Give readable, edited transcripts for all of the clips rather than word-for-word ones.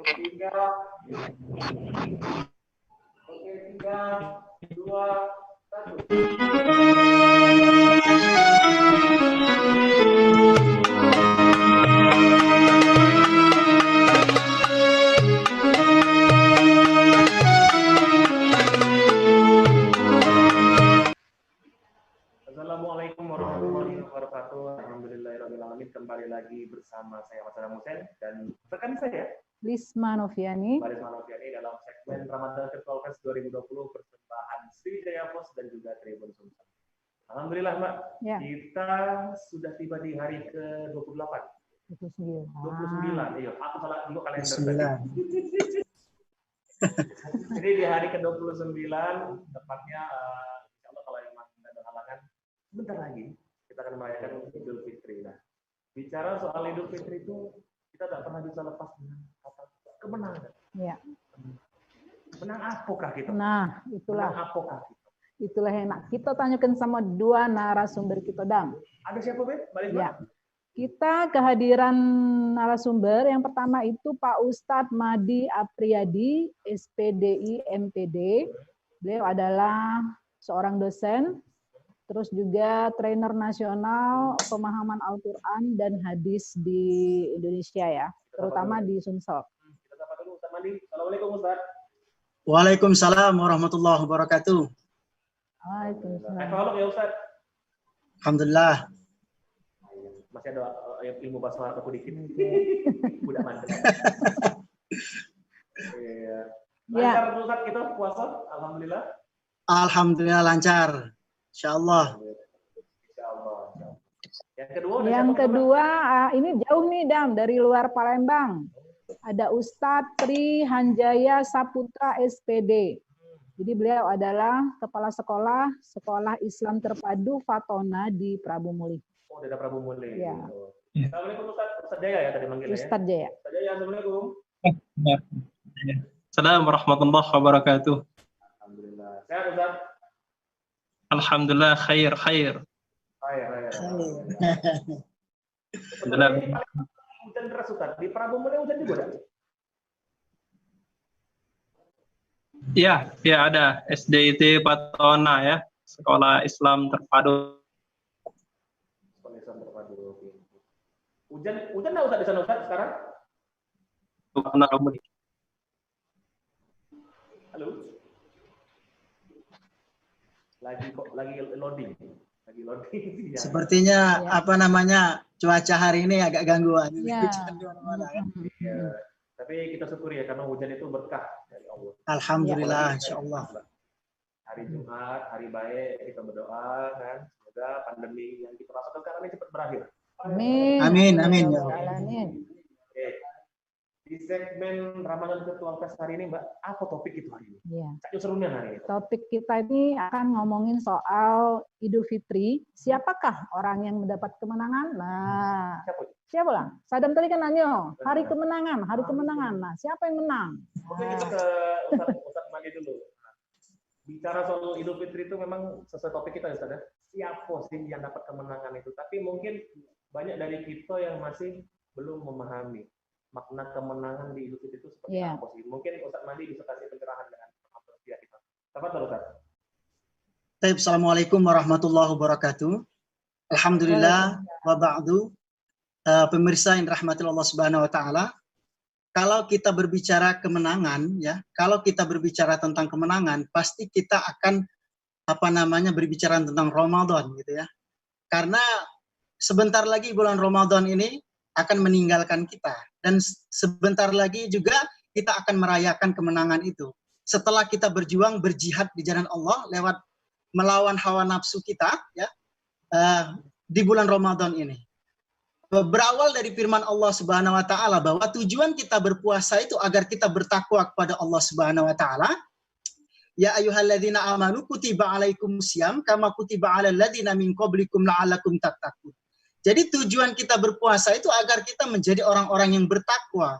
3, oke 3, 2, 1. Assalamualaikum warahmatullahi wabarakatuh. Alhamdulillahirrahmanirrahim. Kembali lagi bersama saya Mas Adam Hussein dan rekan saya Lisma Noviani. Lisma Noviani dalam segmen Ramadan Virtual Fest 2020 persembahan Sriwijaya Pos dan juga Tribun Sumsel. Alhamdulillah Mbak, ya. Kita sudah tiba di hari ke-28. 29. Iya, aku salah dulu kalender tadi. Jadi di hari ke-29 tepatnya insya Allah kalau memang tidak ada halangan sebentar lagi kita akan merayakan Idul Fitri. Nah, bicara soal Idul Fitri itu kita tidak pernah bisa lepas dengan kata kemenangan. Ya. Menang apakah kita? Nah, itulah. Menang apakah kita? Itulah enak. Kita tanyakan sama dua narasumber kita, Dang. Ada siapa, Be? Balik, ya. Kita kehadiran narasumber. Yang pertama itu Pak Ustadz Madi Apriyadi, SPDI MPD. Beliau adalah seorang dosen, terus juga trainer nasional pemahaman Al-Quran dan hadis di Indonesia ya, terutama di Sumsel. Kita sapa dulu Ustadz Madi. Assalamualaikum Ustadz. Waalaikumsalam warahmatullahi wabarakatuh. Waalaikumsalam. Evaluasi ya Ustadz. Alhamdulillah. Masih ada ilmu bahasa Arab aku dikit. Udah mantap. Iya. Lancar Ustadz kita puasa, alhamdulillah. Alhamdulillah lancar. Insyaallah. Insyaallah. Yang kedua ini jauh nih Dam, dari luar Palembang. Ada Ustadz Tri Hanjaya Saputra SPD. Jadi beliau adalah kepala sekolah Islam Terpadu Fatona di Prabu Muli. Oh, daerah Prabu Muli. Ya. Assalamualaikum Ustadz Jaya ya tadi manggilnya. Ustadz Jaya. Ustadz Jaya, assalamualaikum. Assalamualaikum warahmatullahi wabarakatuh. Alhamdulillah. Sehat Ustadz? Alhamdulillah khair. Khair. Alhamdulillah. Hujan deras Ustadz. Di Prabu Muli hujan juga ada? Ya ada SDIT Fatona ya, Sekolah Islam Terpadu. Sekolah Islam Terpadu. Oke. Hujan nggak Ustadz di sana Ustadz sekarang? Halo. Lagi loading. Ya. Sepertinya cuaca hari ini agak gangguan. Ya. Ya. Tapi kita syukuri ya karena hujan itu berkah dari Allah. Alhamdulillah, insyaallah. Hari Jumat, hari baik, kita berdoa kan semoga pandemi yang kita rasakan sekarang ini cepat berakhir. Amin. Amin. Oke. Di segmen Ramadan Virtual Fest hari ini, Mbak, apa topik itu hari ini? Ya. Cak serunya hari ini. Topik kita ini akan ngomongin soal Idul Fitri. Siapakah orang yang mendapat kemenangan? Nah, siapa lah? Sadam tadi kan nanya, hari kemenangan. Nah, siapa yang menang? Oke, kita ke Ustadz Madi dulu. Bicara soal Idul Fitri itu memang sesuai topik kita ya, Ustadz ya. Siapa sih yang dapat kemenangan itu? Tapi mungkin banyak dari kita yang masih belum memahami makna kemenangan di Idul Fitri itu seperti apa sih? Mungkin Ustadz Madi bisa kasih pencerahan dengan penonton kita. Tafadhol Ustadz. Baik, assalamualaikum warahmatullahi wabarakatuh. Alhamdulillah wa ba'du. Pemirsa yang dirahmati Allah Subhanahu wa taala. Kalau kita berbicara kemenangan ya, kalau kita berbicara tentang kemenangan, pasti kita akan berbicara tentang Ramadan gitu ya. Karena sebentar lagi bulan Ramadan ini akan meninggalkan kita dan sebentar lagi juga kita akan merayakan kemenangan itu. Setelah kita berjuang berjihad di jalan Allah lewat melawan hawa nafsu kita ya di bulan Ramadan ini. Berawal dari firman Allah Subhanahu wa taala bahwa tujuan kita berpuasa itu agar kita bertakwa kepada Allah Subhanahu wa taala. Ya ayyuhalladzina amanu kutiba alaikumusiyam kama kutiba alal ladzina min qablikum la'allakum tattaqun. Jadi tujuan kita berpuasa itu agar kita menjadi orang-orang yang bertakwa.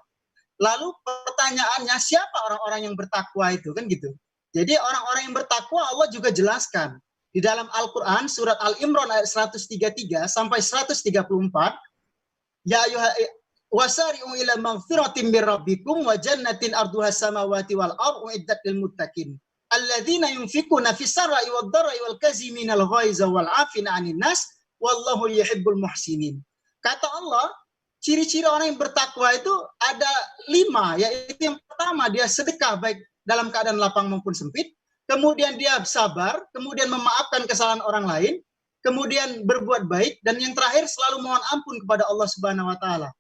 Lalu pertanyaannya siapa orang-orang yang bertakwa itu kan gitu. Jadi orang-orang yang bertakwa Allah juga jelaskan di dalam Al-Qur'an surat Al-Imran ayat 133 sampai 134. Ya wasari'u ila maghfiratin min rabbikum wa jannatin arduha samawati wal ardu uiddat lil muttaqin alladzina yunfikuna fis sarai wad dharai wal kaziminal ghaiza wal 'afina 'anil nas wallahu yuhibbul muhsinin. Kata Allah, ciri-ciri orang yang bertakwa itu ada 5, yaitu yang pertama dia sedekah baik dalam keadaan lapang maupun sempit, kemudian dia sabar, kemudian memaafkan kesalahan orang lain, kemudian berbuat baik, dan yang terakhir selalu mohon ampun kepada Allah Subhanahu wa taala.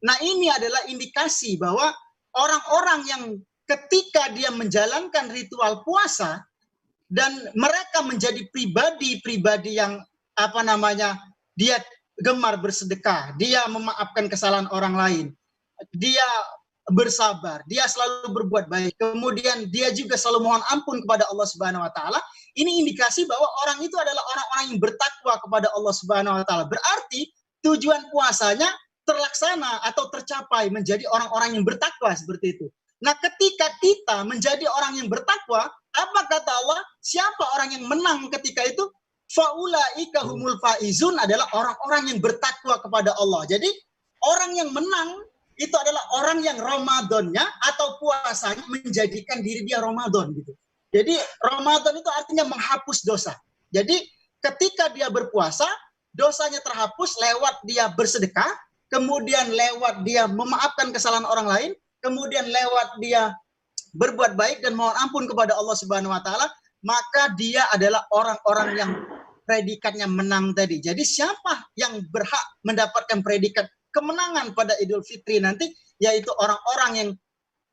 Nah, ini adalah indikasi bahwa orang-orang yang ketika dia menjalankan ritual puasa dan mereka menjadi pribadi-pribadi yang dia gemar bersedekah, dia memaafkan kesalahan orang lain, dia bersabar, dia selalu berbuat baik, kemudian dia juga selalu mohon ampun kepada Allah Subhanahu wa taala. Ini indikasi bahwa orang itu adalah orang-orang yang bertakwa kepada Allah Subhanahu wa taala. Berarti tujuan puasanya terlaksana atau tercapai, menjadi orang-orang yang bertakwa seperti itu. Nah, ketika kita menjadi orang yang bertakwa, apa kata Allah? Siapa orang yang menang ketika itu? Faulaika humul faizun, adalah orang-orang yang bertakwa kepada Allah. Jadi orang yang menang itu adalah orang yang Ramadannya atau puasanya menjadikan diri dia Ramadan gitu. Jadi Ramadan itu artinya menghapus dosa. Jadi ketika dia berpuasa, dosanya terhapus lewat dia bersedekah, kemudian lewat dia memaafkan kesalahan orang lain, kemudian lewat dia berbuat baik dan mohon ampun kepada Allah Subhanahu wa taala, maka dia adalah orang-orang yang predikatnya menang tadi. Jadi siapa yang berhak mendapatkan predikat kemenangan pada Idul Fitri nanti, yaitu orang-orang yang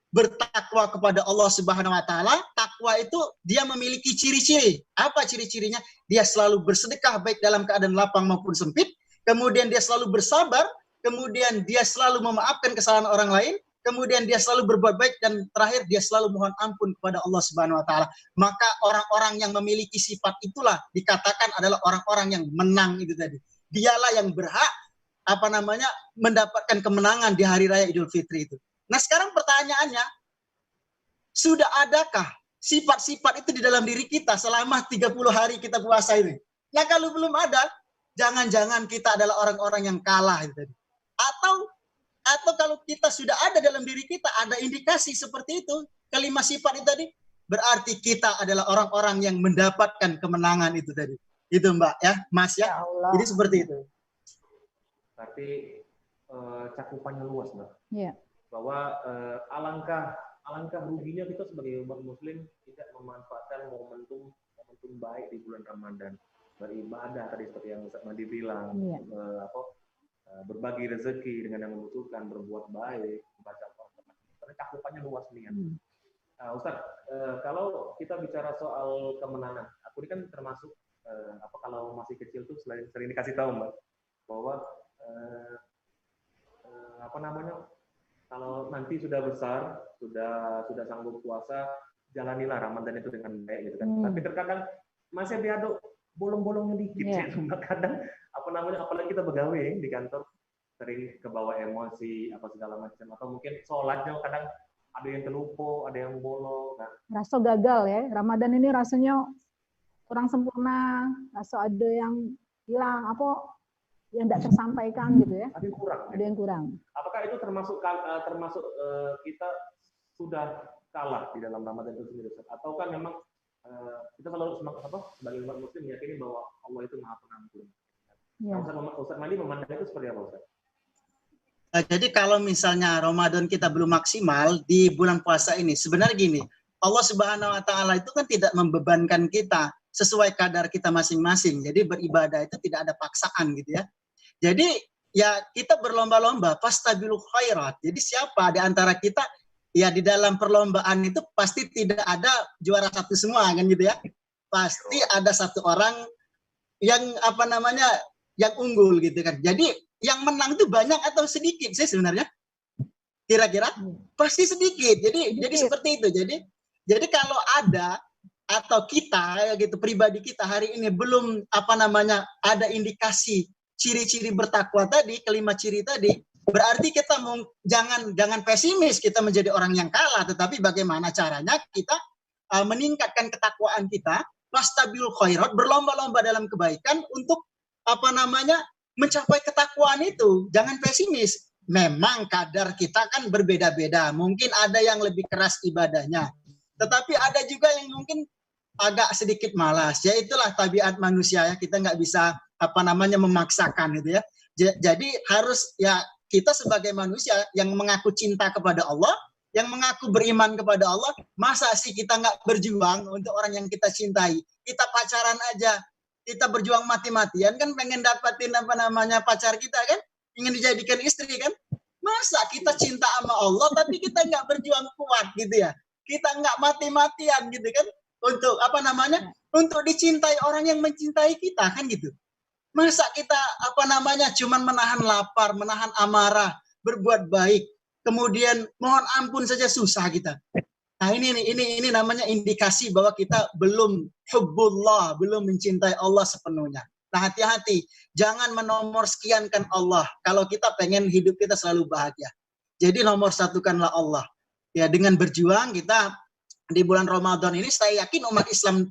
bertakwa kepada Allah Subhanahu wa taala. Takwa itu dia memiliki ciri-ciri. Apa ciri-cirinya? Dia selalu bersedekah baik dalam keadaan lapang maupun sempit, kemudian dia selalu bersabar, kemudian dia selalu memaafkan kesalahan orang lain, kemudian dia selalu berbuat baik, dan terakhir dia selalu mohon ampun kepada Allah Subhanahu wa taala. Maka orang-orang yang memiliki sifat itulah dikatakan adalah orang-orang yang menang itu tadi. Dialah yang berhak mendapatkan kemenangan di hari raya Idul Fitri itu. Nah, sekarang pertanyaannya, sudah adakah sifat-sifat itu di dalam diri kita selama 30 hari kita puasa ini? Nah, kalau belum ada, jangan-jangan kita adalah orang-orang yang kalah itu tadi. Atau kalau kita sudah ada dalam diri kita, ada indikasi seperti itu, kelima sifat itu tadi, berarti kita adalah orang-orang yang mendapatkan kemenangan itu tadi. Itu Mbak ya, Mas ya. Jadi seperti itu. Berarti cakupannya luas, Mbak. Iya. Bahwa alangkah ruginya kita sebagai umat Muslim tidak memanfaatkan momentum baik di bulan Ramadan, beribadah tadi seperti yang Ustaz Madi bilang, berbagi rezeki dengan yang membutuhkan, berbuat baik, membaca Al-Quran. Karena cakupannya luas nih. Ustaz, kalau kita bicara soal kemenangan, aku ini kan termasuk kalau masih kecil tuh sering dikasih tahu Mbak bahwa kalau nanti sudah besar, sudah sanggup puasa, jalanilah Ramadan itu dengan baik gitu kan. Tapi terkadang masih ada bolong-bolongnya dikit ya. Kadang apalagi kita pegawai di kantor sering kebawa emosi apa segala macam, atau mungkin sholatnya kadang ada yang terlupa, ada yang bolong. Nah, rasa gagal ya, Ramadan ini rasanya kurang sempurna, rasa ada yang hilang, yang tidak tersampaikan gitu ya. Ada yang kurang. Apakah itu termasuk kita sudah kalah di dalam Ramadan itu sendiri, atau kan memang kita selalu sebagai umat Muslim meyakini bahwa Allah itu Maha Pengampun. Ya. Ustaz Madi memandang itu seperti apa, Ustaz? Jadi kalau misalnya Ramadan kita belum maksimal di bulan puasa ini, sebenarnya gini, Allah Subhanahu wa taala itu kan tidak membebankan kita sesuai kadar kita masing-masing. Jadi beribadah itu tidak ada paksaan gitu ya. Jadi ya kita berlomba-lomba, fastabiqul khairat. Jadi siapa di antara kita ya di dalam perlombaan itu pasti tidak ada juara satu semua kan gitu ya. Pasti ada satu orang yang yang unggul gitu kan. Jadi yang menang itu banyak atau sedikit sih sebenarnya? Kira-kira pasti sedikit. Jadi seperti itu. Jadi kalau ada atau kita gitu pribadi kita hari ini belum ada indikasi ciri-ciri bertakwa tadi, kelima ciri tadi, berarti kita jangan pesimis kita menjadi orang yang kalah, tetapi bagaimana caranya kita meningkatkan ketakwaan kita, fastabiqul khairat, berlomba-lomba dalam kebaikan untuk mencapai ketakwaan itu. Jangan pesimis. memang kadar kita kan berbeda-beda. Mungkin ada yang lebih keras ibadahnya. Tetapi ada juga yang mungkin agak sedikit malas. Ya itulah tabiat manusia ya. Kita nggak bisa memaksakan gitu ya. Jadi harus ya kita sebagai manusia yang mengaku cinta kepada Allah, yang mengaku beriman kepada Allah, masa sih kita nggak berjuang untuk orang yang kita cintai? Kita pacaran aja, kita berjuang mati-matian kan pengen dapatin pacar kita kan, ingin dijadikan istri kan? Masa kita cinta sama Allah tapi kita nggak berjuang kuat gitu ya? Kita nggak mati-matian gitu kan? Untuk untuk dicintai orang yang mencintai kita kan gitu. Masa kita cuman menahan lapar, menahan amarah, berbuat baik, kemudian mohon ampun saja susah kita. Nah ini namanya indikasi bahwa kita belum hubbullah, belum mencintai Allah sepenuhnya. Nah hati-hati, jangan menomor sekiankan Allah kalau kita pengen hidup kita selalu bahagia. Jadi nomor satukanlah Allah. Ya dengan berjuang kita di bulan Ramadan ini, saya yakin umat Islam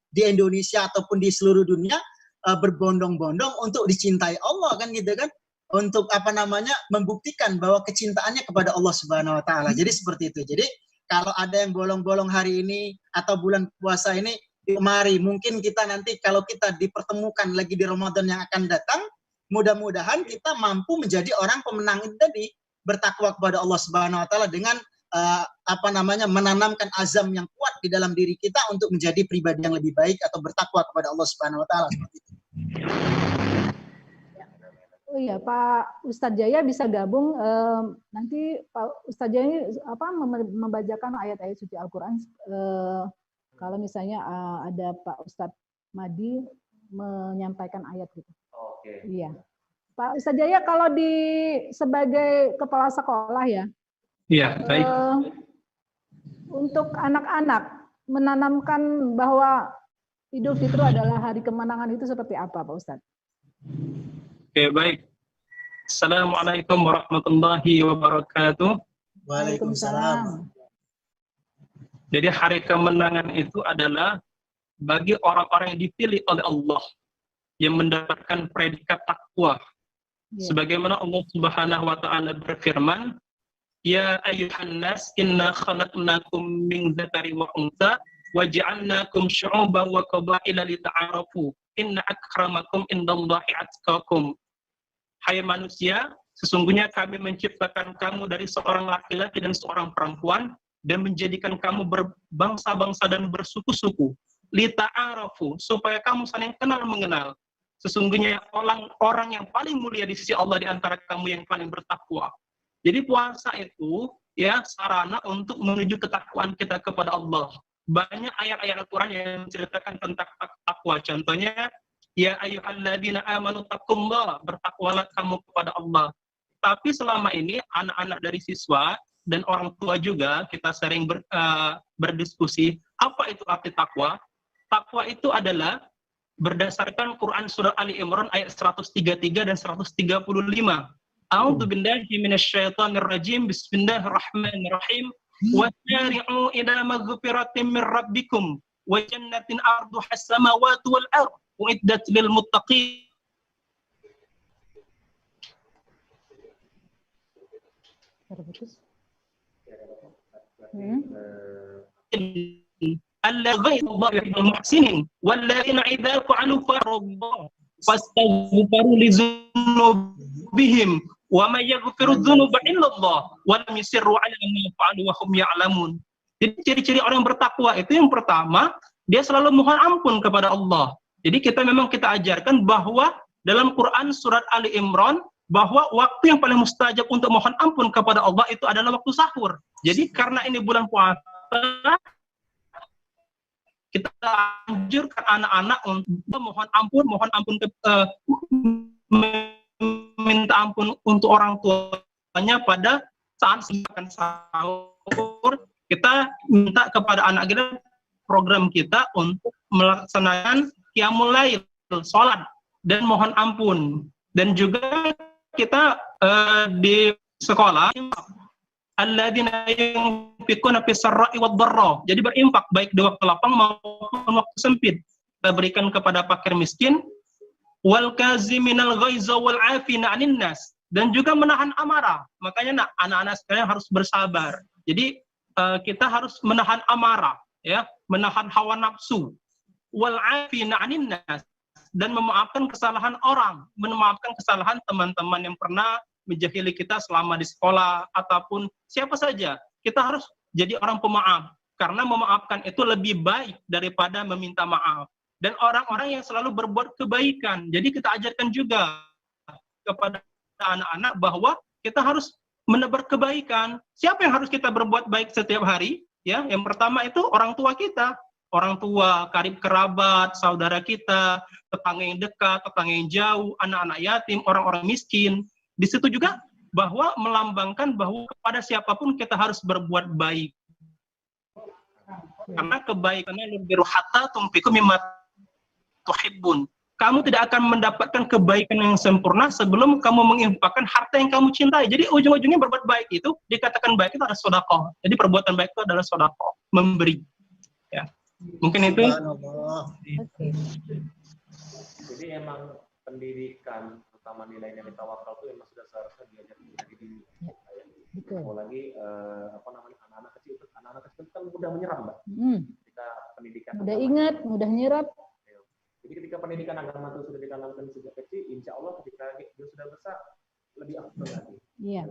di Indonesia ataupun di seluruh dunia berbondong-bondong untuk dicintai Allah kan gitu kan, untuk membuktikan bahwa kecintaannya kepada Allah Subhanahu Wa Taala. Jadi seperti itu. Jadi kalau ada yang bolong-bolong hari ini atau bulan puasa ini, mari mungkin kita nanti kalau kita dipertemukan lagi di Ramadan yang akan datang, mudah-mudahan kita mampu menjadi orang pemenang itu tadi, bertakwa kepada Allah Subhanahu Wa Taala dengan menanamkan azam yang kuat di dalam diri kita untuk menjadi pribadi yang lebih baik atau bertakwa kepada Allah Subhanahu Wa Taala seperti itu. Oh iya, Pak Ustadz Jaya bisa gabung nanti Pak Ustadz Jaya ini membacakan ayat-ayat suci Al-Qur'an kalau misalnya ada Pak Ustadz Madi menyampaikan ayat gitu. Oke. Iya. Pak Ustadz Jaya kalau sebagai kepala sekolah ya. Iya, baik. Untuk anak-anak menanamkan bahwa Idul Fitri adalah hari kemenangan itu seperti apa, Pak Ustadz? Oke, baik. Assalamualaikum warahmatullahi wabarakatuh. Waalaikumsalam. Jadi hari kemenangan itu adalah bagi orang-orang yang dipilih oleh Allah yang mendapatkan predikat takwa. Ya. Sebagaimana Allah Subhanahu wa taala berfirman, "Ya ayyuhan nas inna khalaqnakum min dzakari wa untha wa ja'alnakum syu'uban wa qabaila lita'arafu inna akramakum indallahi atqakum." Hai manusia, sesungguhnya kami menciptakan kamu dari seorang laki-laki dan seorang perempuan dan menjadikan kamu berbangsa-bangsa dan bersuku-suku. Lita'arafu, supaya kamu saling kenal mengenal. Sesungguhnya orang yang paling mulia di sisi Allah di antara kamu yang paling bertakwa. Jadi puasa itu ya sarana untuk menuju ketakwaan kita kepada Allah. Banyak ayat-ayat Al-Qur'an yang menceritakan tentang takwa. Contohnya, ya ayyuhalladzina amanu taqullah, bertakwalah kamu kepada Allah. Tapi selama ini anak-anak dari siswa dan orang tua juga kita sering berdiskusi, apa itu arti takwa? Takwa itu adalah berdasarkan Quran surah Ali Imran ayat 133 dan 135. A'udzu billahi minasyaitonir rajim. Bismillahirrahmanirrahim. Wasari'u ila maghfiratin min rabbikum wa jannatin 'arduha as-samawati wal ardh uiddat lil muttaqin. Alladzina yuhibbul muhsinin walladzina idza fa'alu fastaghfiru li dzunubihim wa may yaghfiru dzunuba illallah wa lam yusirru 'ala ma fa'alu wa hum ya'lamun. Jadi ciri-ciri orang bertakwa itu yang pertama, dia selalu mohon ampun kepada Allah. Jadi kita ajarkan bahwa dalam Quran surat Ali Imran bahwa waktu yang paling mustajab untuk mohon ampun kepada Allah itu adalah waktu sahur. Jadi karena ini bulan puasa, kita anjurkan anak-anak untuk mohon ampun minta ampun untuk orang tuanya pada saat makan sahur. Kita minta kepada anak kita, program kita untuk melaksanakan qiyamul lail, salat dan mohon ampun. Dan juga kita di sekolah alladzina yunfiquna fis sarra'i wad dharra. Jadi berinfak baik di waktu lapang maupun waktu sempit. Kita berikan kepada fakir miskin. Wal kaziminal ghaiza wal 'afina 'anil nas. dan juga menahan amarah. Makanya anak-anak sekalian harus bersabar. Jadi kita harus menahan amarah, ya, menahan hawa nafsu. Wal 'afina 'anil nas, dan memaafkan kesalahan orang, memaafkan kesalahan teman-teman yang pernah menjahili kita selama di sekolah ataupun siapa saja. Kita harus jadi orang pemaaf, karena memaafkan itu lebih baik daripada meminta maaf. Dan orang-orang yang selalu berbuat kebaikan. Jadi kita ajarkan juga kepada anak-anak bahwa kita harus menebar kebaikan. Siapa yang harus kita berbuat baik setiap hari? Ya, yang pertama itu orang tua kita. Orang tua, karib kerabat, saudara kita, tetangga yang dekat, tetangga yang jauh, anak-anak yatim, orang-orang miskin. Di situ juga bahwa melambangkan bahwa kepada siapapun kita harus berbuat baik. Karena kebaikannya lebih hatta tumpiku mimma tuhibbun. Kamu tidak akan mendapatkan kebaikan yang sempurna sebelum kamu menginfakkan harta yang kamu cintai. Jadi ujung-ujungnya berbuat baik itu dikatakan baik itu adalah sedekah. Jadi perbuatan baik itu adalah sedekah, memberi. Ya. Mungkin itu. Oke. Jadi emang pendidikan utama nilai-nilai tawakal itu memang sudah seharusnya diajarkan dari dini. Betul. Apalagi anak-anak kecil kan mudah menyerap, Mbak. Ketika pendidikan Mudah ingat, mudah nyerap. Jadi ketika pendidikan agama itu sudah ditanamkan sejak kecil, insya Allah ketika dia sudah besar lebih afdal lagi. Iya.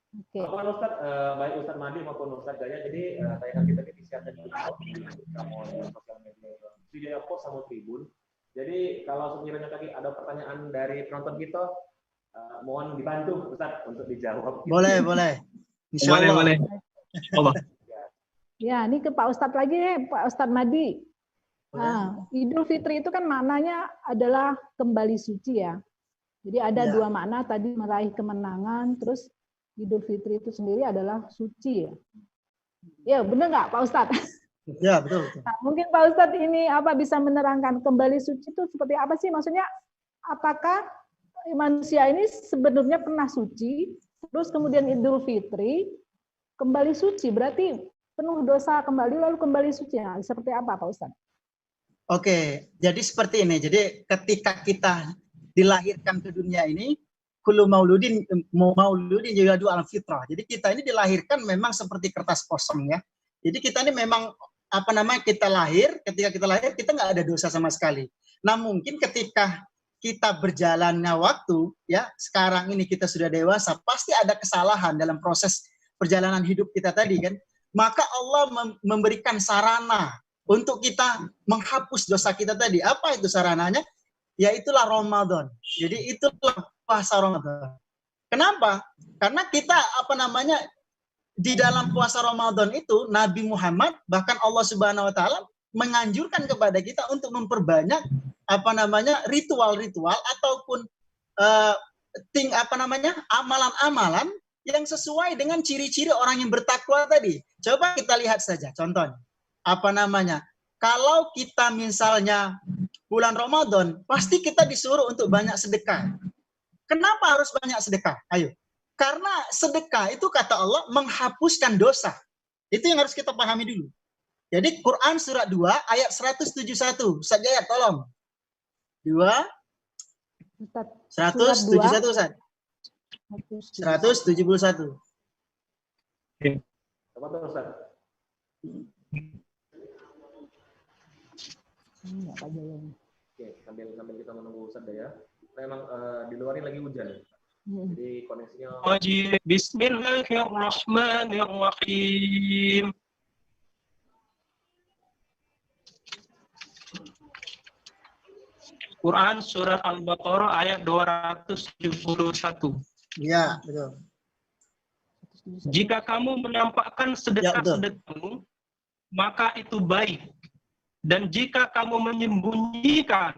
Oke. Apa Ustaz, baik Ustaz Madi maupun Ustaz Jaya, jadi tayangan kita ini disiarkan di sosial media Sriwijaya Post sama Tribun. Jadi kalau sekiranya tadi ada pertanyaan dari penonton kita, mohon dibantu Ustaz untuk dijawab. Boleh. Insya Allah. Boleh. Allah. Ya, ini ke Pak Ustadz lagi nih, Pak Ustadz Madi. Nah, Idul Fitri itu kan maknanya adalah kembali suci ya. Jadi ada dua makna tadi, meraih kemenangan, terus Idul Fitri itu sendiri adalah suci ya. Ya, benar nggak Pak Ustadz? Ya, betul. Nah, mungkin Pak Ustadz ini bisa menerangkan kembali suci itu seperti apa sih? Maksudnya apakah manusia ini sebenarnya pernah suci, terus kemudian Idul Fitri kembali suci, berarti penuh dosa kembali lalu kembali suci. Nah, seperti apa Pak Ustadz? Oke, jadi seperti ini. Jadi ketika kita dilahirkan ke dunia ini, kullu mauludin yuladu al fitrah. Jadi kita ini dilahirkan memang seperti kertas kosong ya. Jadi kita ini memang kita lahir, ketika kita lahir kita nggak ada dosa sama sekali. Nah mungkin ketika kita berjalannya waktu ya, sekarang ini kita sudah dewasa, pasti ada kesalahan dalam proses perjalanan hidup kita tadi kan. Maka Allah memberikan sarana untuk kita menghapus dosa kita tadi. Apa itu sarananya? Yaitulah Ramadan. Jadi itulah puasa Ramadan. Kenapa? Karena kita di dalam puasa Ramadan itu Nabi Muhammad bahkan Allah Subhanahu wa taala menganjurkan kepada kita untuk memperbanyak ritual-ritual ataupun amalan-amalan yang sesuai dengan ciri-ciri orang yang bertakwa tadi. Coba kita lihat saja contohnya. Kalau kita misalnya bulan Ramadan, pasti kita disuruh untuk banyak sedekah. Kenapa harus banyak sedekah? Ayo. Karena sedekah itu kata Allah menghapuskan dosa. Itu yang harus kita pahami dulu. Jadi Quran surat 2 ayat 171. Ustaz Jaya tolong. 171 Ustaz. 171. Apa tuh Ustaz? Oke, sambil kita menunggu Ustaz ya. Memang di luar ini lagi hujan. Jadi koneksinya. Bismillahirrahmanirrahim. Quran surat Al-Baqarah ayat 271. Ya, betul. Jika kamu menampakkan sedekah-sedekahmu, maka itu baik. Dan jika kamu menyembunyikan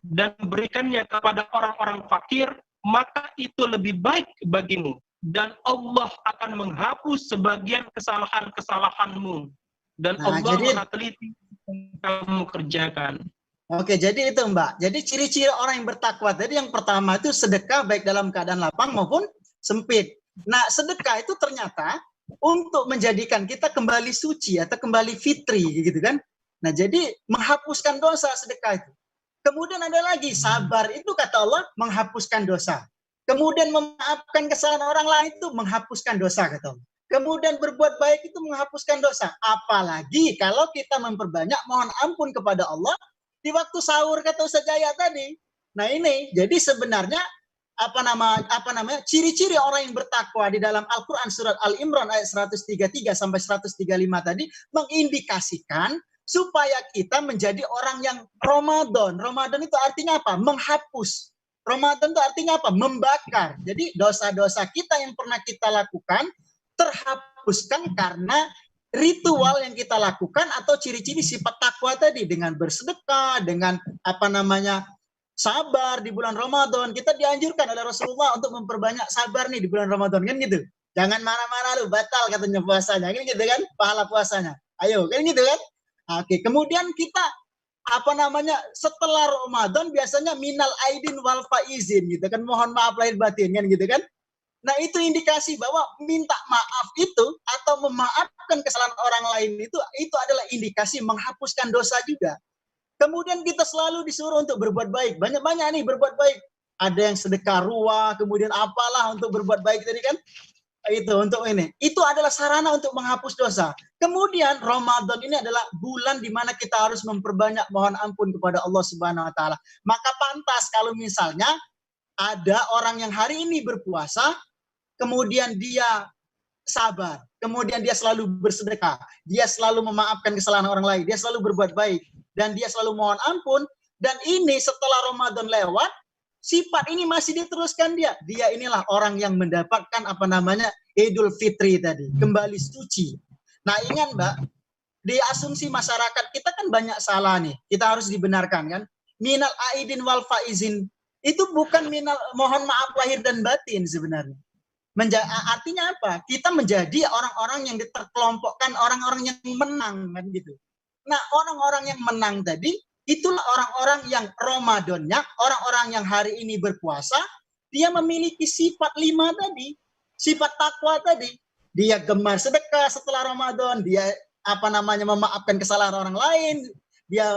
dan berikannya kepada orang-orang fakir, maka itu lebih baik bagimu. Dan Allah akan menghapus sebagian kesalahan-kesalahanmu. Dan Allah maha teliti yang kamu kerjakan. Oke, jadi itu Mbak. Jadi ciri-ciri orang yang bertakwa tadi yang pertama itu sedekah baik dalam keadaan lapang maupun sempit. Nah, sedekah itu ternyata untuk menjadikan kita kembali suci atau kembali fitri gitu kan. Nah, jadi menghapuskan dosa sedekah itu. Kemudian ada lagi sabar, itu kata Allah menghapuskan dosa. Kemudian memaafkan kesalahan orang lain itu menghapuskan dosa, kata Allah. Kemudian berbuat baik itu menghapuskan dosa. Apalagi kalau kita memperbanyak mohon ampun kepada Allah di waktu sahur, kata Ustaz Jaya tadi. Nah ini, jadi sebenarnya apa namanya ciri-ciri orang yang bertakwa di dalam Al-Quran surat Al-Imran ayat 133 sampai 135 tadi mengindikasikan supaya kita menjadi orang yang Ramadan. Ramadan itu artinya apa? Menghapus. Ramadan itu artinya apa? Membakar. Jadi dosa-dosa kita yang pernah kita lakukan terhapuskan karena ritual yang kita lakukan atau ciri-ciri sifat takwa tadi, dengan bersedekah, dengan sabar di bulan Ramadan. Kita dianjurkan oleh Rasulullah untuk memperbanyak sabar nih di bulan Ramadan, kan gitu. Jangan marah-marah lu, batal katanya puasanya, kan gitu kan, pahala puasanya. Ayo, kan gitu kan. Oke, kemudian kita setelah Ramadan biasanya minal aidin wal faizin gitu kan, mohon maaf lahir batin, kan gitu kan. Nah itu indikasi bahwa minta maaf itu atau memaafkan kesalahan orang lain itu adalah indikasi menghapuskan dosa juga. Kemudian kita selalu disuruh untuk berbuat baik. Banyak-banyak nih berbuat baik. Ada yang sedekah ruah, kemudian apalah untuk berbuat baik tadi kan. Itu untuk ini. Itu adalah sarana untuk menghapus dosa. Kemudian Ramadan ini adalah bulan di mana kita harus memperbanyak mohon ampun kepada Allah Subhanahu wa taala. Maka pantas kalau misalnya ada orang yang hari ini berpuasa, kemudian dia sabar, kemudian dia selalu bersedekah, dia selalu memaafkan kesalahan orang lain, dia selalu berbuat baik, dan dia selalu mohon ampun, dan ini setelah Ramadan lewat, sifat ini masih diteruskan dia. Dia inilah orang yang mendapatkan Idul Fitri tadi, kembali suci. Nah ingat Mbak, di asumsi masyarakat kita kan banyak salah nih, kita harus dibenarkan kan. Minal aidin wal faizin, itu bukan minal mohon maaf lahir dan batin sebenarnya. Artinya apa? Kita menjadi orang-orang yang terkelompokkan, orang-orang yang menang kan gitu. Nah, orang-orang yang menang tadi itulah orang-orang yang Ramadannya, orang-orang yang hari ini berpuasa, dia memiliki sifat 5 tadi, sifat takwa tadi. Dia gemar sedekah setelah Ramadan, dia memaafkan kesalahan orang lain, dia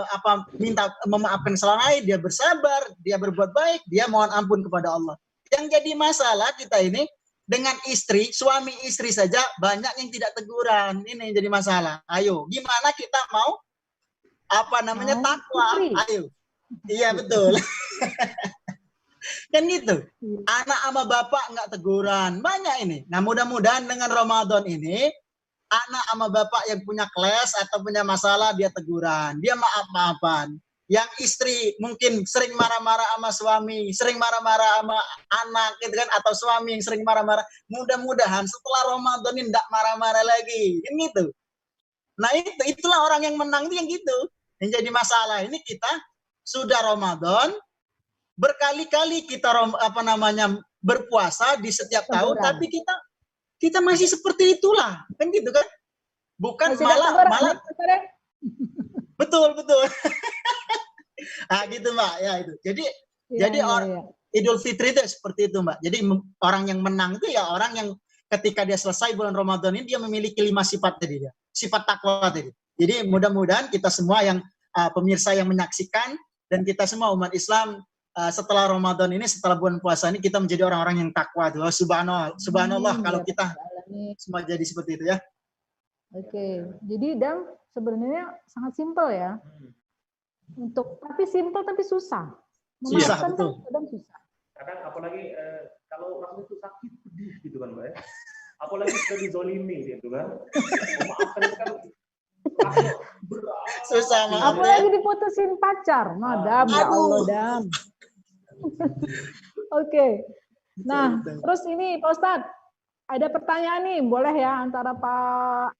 minta memaafkan kesalahan lain, dia bersabar, dia berbuat baik, dia mohon ampun kepada Allah. Yang jadi masalah kita ini dengan istri, suami istri saja banyak yang tidak teguran. Ini yang jadi masalah. Ayo, gimana kita mau takwa? Ayo. Iya betul. Kan gitu. Anak sama bapak nggak teguran. Banyak ini. Nah, mudah-mudahan dengan Ramadan ini anak sama bapak yang punya kelas atau punya masalah dia teguran, dia maaf-maafan. Yang istri mungkin sering marah-marah sama suami, sering marah-marah sama anak gitu kan, atau suami yang sering marah-marah, mudah-mudahan setelah Ramadan ini tidak marah-marah lagi, kan gitu. Nah itulah orang yang menang itu yang gitu. Yang jadi masalah ini kita sudah Ramadan, berkali-kali kita berpuasa di setiap tahun, tapi kita masih seperti itulah, kan gitu kan? Bukan malah betul. Ah gitu Mbak, ya itu. Jadi Idul Fitri itu seperti itu Mbak. Jadi orang yang menang itu ya orang yang ketika dia selesai bulan Ramadan ini dia memiliki 5 sifat tadi dia. Sifat takwa tadi. Jadi mudah-mudahan kita semua yang pemirsa yang menyaksikan dan kita semua umat Islam setelah Ramadan ini, setelah bulan puasa ini kita menjadi orang-orang yang takwa tuh. Subhanallah kalau kita semua jadi seperti itu ya. Oke. Jadi Dam sebenarnya sangat simpel ya. Tapi simpel tapi susah. Susah betul. Kadang susah. Kadang apalagi kalau orang itu sakit pedih gitu kan Mbak ya. Apalagi sudah dizolimi gitu kan. Memaafkan itu kan susah Mbak. Apalagi diputusin pacar. Nah, Dam, ya Allah Dam. Oke. Nah, terus ini Pak Ustadz, ada pertanyaan nih, boleh ya antara Pak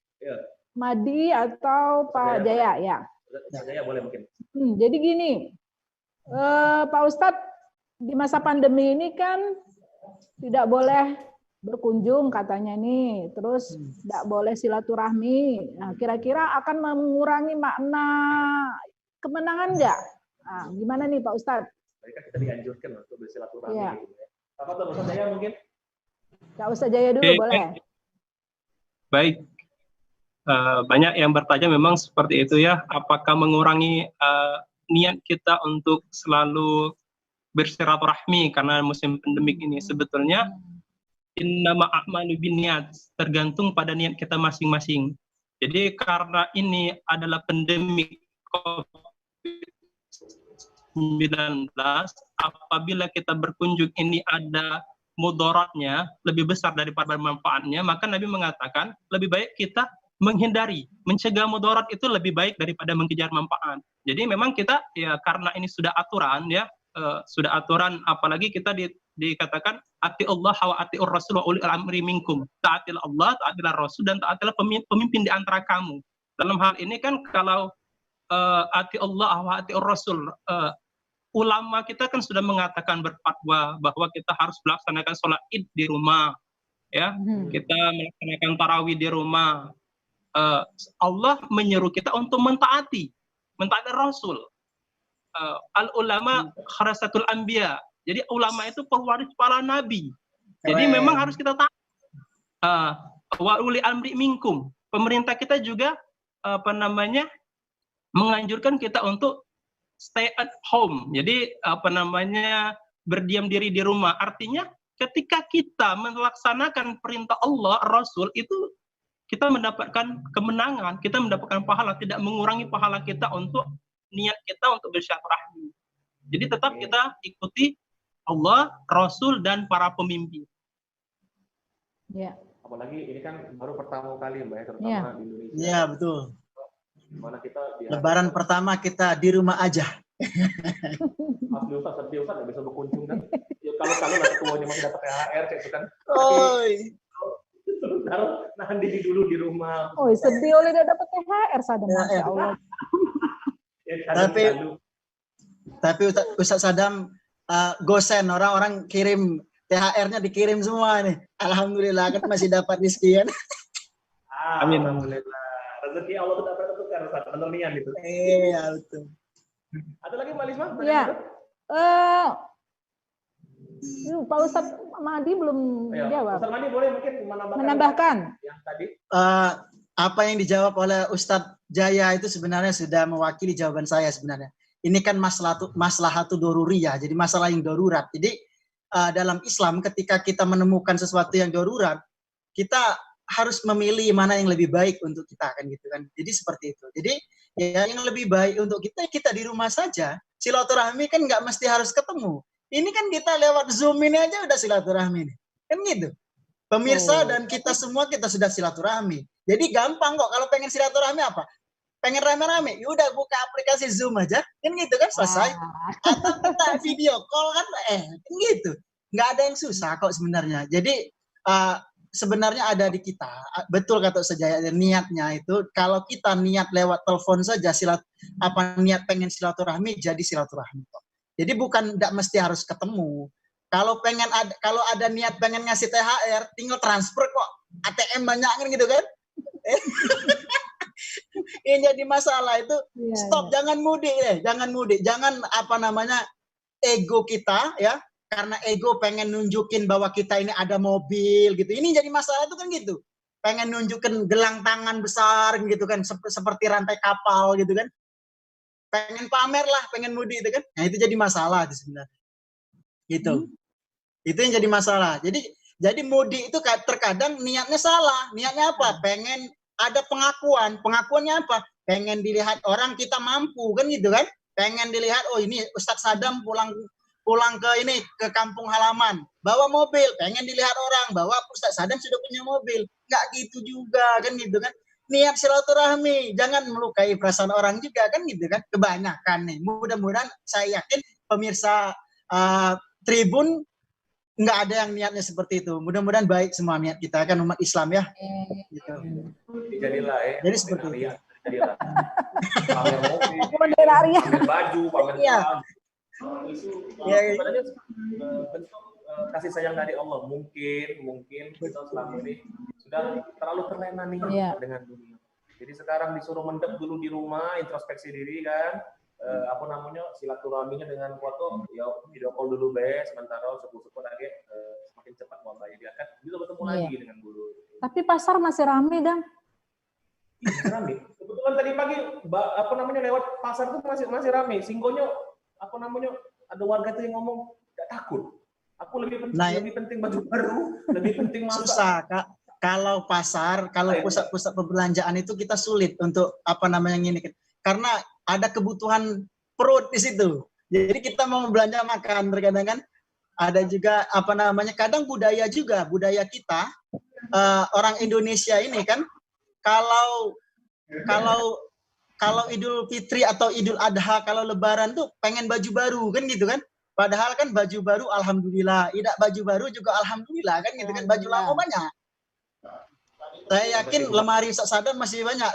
Madi atau Pak Jaya ya. Jaya boleh mungkin. Jadi gini, Pak Ustadz, di masa pandemi ini kan tidak boleh berkunjung katanya nih, terus tidak boleh silaturahmi. Nah, kira-kira akan mengurangi makna kemenangan nggak? Nah, gimana nih Pak Ustadz? Mereka kita dianjurkan untuk bersilaturahmi. Ya. Apa tuh Ustadz Jaya mungkin? Kak Ustadz Jaya dulu boleh. Baik. Banyak yang bertanya memang seperti itu ya, apakah mengurangi niat kita untuk selalu bersilaturahmi karena musim pandemik ini. Sebetulnya innama a'malu binniyat, tergantung pada niat kita masing-masing. Jadi karena ini adalah pandemi COVID-19, apabila kita berkunjung ini ada mudaratnya lebih besar daripada manfaatnya, maka Nabi mengatakan lebih baik kita menghindari, mencegah mudarat itu lebih baik daripada mengejar manfaat. Jadi memang kita ya karena ini sudah aturan ya, sudah aturan, apalagi kita dikatakan ati Allah wa atiur Rasul wa ulil amri minkum. Taatilah Allah, taatilah Rasul, dan taatilah pemimpin di antara kamu. Dalam hal ini kan kalau ati Allah wa atiur Rasul, ulama kita kan sudah mengatakan berfatwa bahwa kita harus melaksanakan sholat id di rumah, ya. Kita melaksanakan tarawih di rumah. Allah menyeru kita untuk mentaati Rasul. Al ulama kharasatul anbiya. Jadi ulama itu pewaris para nabi. Jadi memang harus kita taat. Wa uli amri minkum. Pemerintah kita juga menganjurkan kita untuk stay at home. Jadi berdiam diri di rumah. Artinya ketika kita melaksanakan perintah Allah, Rasul, itu kita mendapatkan kemenangan, kita mendapatkan pahala, tidak mengurangi pahala kita untuk niat kita untuk bersilaturahmi. Jadi tetap kita ikuti Allah, Rasul, dan para pemimpin. Ya. Apalagi ini kan baru pertama kali Mbak, terutama di Indonesia. Iya, betul. Dimana kita Lebaran pertama kita di rumah aja. Asli Ustaz, sedih Ustaz, nggak bisa berkunjung kan. Ya, kalau lah ketuanya masih dapat THR kayak itu kan. Taruh nahan diri dulu di rumah. Oh, sedih oleh tidak dapat THR, Sadam. Masya Allah. Tapi Ustaz Sadam gosen, orang-orang kirim THR-nya dikirim semua nih. Alhamdulillah kan masih dapat rezeki kan. Amin. Alhamdulillah. Rezeki Allah itu tak pernah tertukar, Ustaz. Benar nian itu. Iya, betul. Ada lagi Mbak Lisma? Iya. Pak Ustadz Madi belum jawab. Ustadz Madi boleh mungkin menambahkan yang tadi. Apa yang dijawab oleh Ustadz Jaya itu sebenarnya sudah mewakili jawaban saya sebenarnya. Ini kan maslahatu doruriyah, jadi masalah yang darurat. Jadi dalam Islam ketika kita menemukan sesuatu yang darurat, kita harus memilih mana yang lebih baik untuk kita, kan gitu kan. Jadi seperti itu. Jadi ya yang lebih baik untuk kita di rumah saja. Silaturahmi kan nggak mesti harus ketemu. Ini kan kita lewat Zoom ini aja udah silaturahmi nih. Kan gitu. Pemirsa dan kita semua kita sudah silaturahmi. Jadi gampang kok kalau pengen silaturahmi apa? Pengen rame-rame, yaudah buka aplikasi Zoom aja. Kan gitu kan selesai. Atau kita video call kan kan gitu. Nggak ada yang susah kok sebenarnya. Jadi sebenarnya ada di kita. Betul kata Sejaya, niatnya itu kalau kita niat lewat telepon saja niat pengen silaturahmi jadi silaturahmi kok. Jadi bukan tidak mesti harus ketemu. Kalau ada niat pengen ngasih THR, tinggal transfer kok. ATM banyak kan gitu kan? Yang jadi masalah itu stop, jangan mudik deh, jangan mudik, jangan ego kita ya. Karena ego pengen nunjukin bahwa kita ini ada mobil gitu. Ini jadi masalah itu kan gitu. Pengen nunjukin gelang tangan besar gitu kan, seperti rantai kapal gitu kan. Pengen pamer lah, pengen mudik itu kan. Nah itu jadi masalah itu sebenarnya. Gitu. Itu yang jadi masalah. Jadi mudik itu terkadang niatnya salah. Niatnya apa? Pengen ada pengakuan. Pengakuannya apa? Pengen dilihat orang kita mampu kan gitu kan. Pengen dilihat, oh ini Ustadz Sadam pulang ke kampung halaman, bawa mobil, pengen dilihat orang bahwa Ustadz Sadam sudah punya mobil. Nggak gitu juga kan gitu kan. Niat silaturahmi, jangan melukai perasaan orang juga kan gitu kan. Kebanyakan nih, mudah-mudahan saya yakin pemirsa Tribun nggak ada yang niatnya seperti itu. Mudah-mudahan baik semua niat kita kan umat Islam ya. Gitu. Jadilah Jadi seperti itu. Jadilah. Pamer mobil, pamer baju, pamer itu sebenarnya bentuk kasih sayang dari Allah. Mungkin kita selama ini sudah terlalu terlena nih dengan dunia. Jadi sekarang disuruh mendep dulu di rumah, introspeksi diri kan, silaturahminya dengan foto, ya video call dulu sementara syukur-syukur lagi semakin cepat wabahnya dia kan bisa bertemu lagi dengan dulu. Tapi pasar masih ramai kan? Masih ramai. Kebetulan tadi pagi lewat pasar tuh masih ramai. Singgonyo ada warga tuh yang ngomong nggak takut. Aku lebih penting baju baru, lebih penting masak. Susah, Kak. Kalau pasar, kalau pusat-pusat perbelanjaan itu kita sulit untuk ini, karena ada kebutuhan perut di situ. Jadi kita mau belanja makan, terkadang kan ada juga kadang budaya kita orang Indonesia ini kan kalau Idul Fitri atau Idul Adha, kalau Lebaran tuh pengen baju baru kan gitu kan. Padahal kan baju baru alhamdulillah, tidak baju baru juga alhamdulillah kan gitu kan, baju lama banyak. Saya yakin lemari Ustaz Sadam masih banyak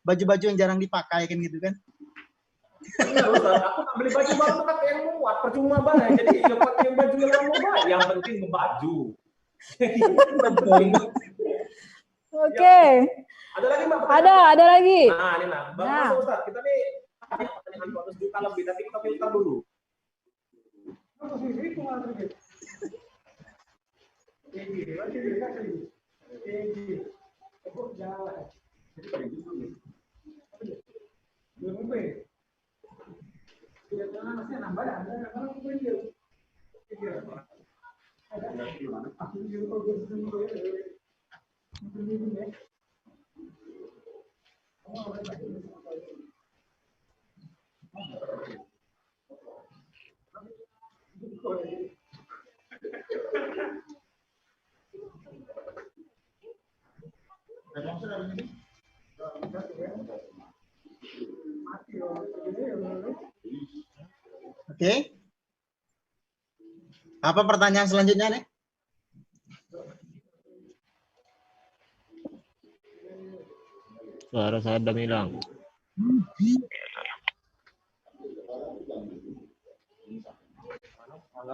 baju-baju yang jarang dipakai kan gitu kan. Iya Ustaz, aku nak beli baju baru tuh yang muat, percuma banget. Jadi ya pakai baju yang lama banget, yang penting baju. Oke. Ada lagi Mbak? Ada lagi. Nah, ini Bang Ustaz, kita nih pertanyaan 200 juta lebih, tapi kita filter dulu. Oke. Apa pertanyaan selanjutnya nih? Suara saya udah hilang.